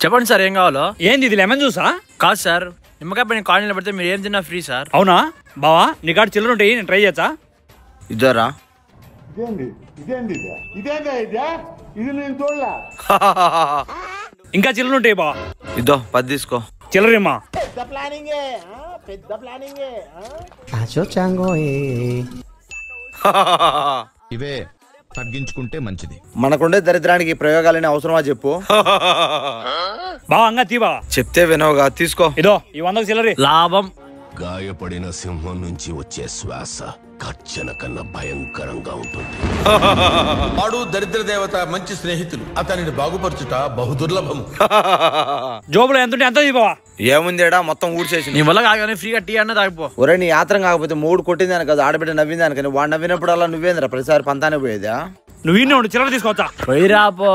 చెప్పండి సార్ ఏం కావాలో. ఏంది ఇది లెమన్ జ్యూసా? కాదు సార్, నిమ్మకాయ పైన కాలనీలో పడితే మీరు ఏం తిన్నా ఫ్రీ సార్. అవునా బావా, నీ కాడ చిల్లర ఉంటాయి, నేను ట్రై చేయచ్చా? ఇద్దరా ఇంకా చిల్లర ఉంటాయి బావా. ఇద్దో 10 తీసుకో. చిల్లరేమ్మా ఇవే తగ్గించుకుంటే మంచిది. మనకుండే దరిద్రానికి ప్రయోగాలని అవసరమా చెప్పు. బావా అంగా తీ బావా. చెప్తే వినవుగా, తీసుకో. ఇదో ఈ 100 చిల్లరి. లాభం. గాయపడిన సింహం నుంచి వచ్చే శ్వాస కర్చన కన్నా భయంకరంగా ఉంటుంది. వాడు దరిద్ర దేవత మంచి స్నేహితులు, అతనిని బాగుపరచుట బహుదుర్లభము. జోబులో ఎంత ఉంటే ఎంత తీ బావా. ఏముందేడా మొత్తం ఊడ్చేసి. నీ వల్ల కాగానే ఫ్రీగా టీ అన్న తాగిపో. ఒరే నీ ఆత్రం కాకపోతే 3 కొట్టిందాను కదా, ఆడబిడ్డ నవ్విందాను కానీ వాడు నవ్వినప్పుడు అలా నువ్వేంద్రా ప్రతిసారి పంతానే పోయేదా? నువ్వు ఇన్ని ఉండు, చిల్లర తీసుకోవచ్చా? పోయి రాపో.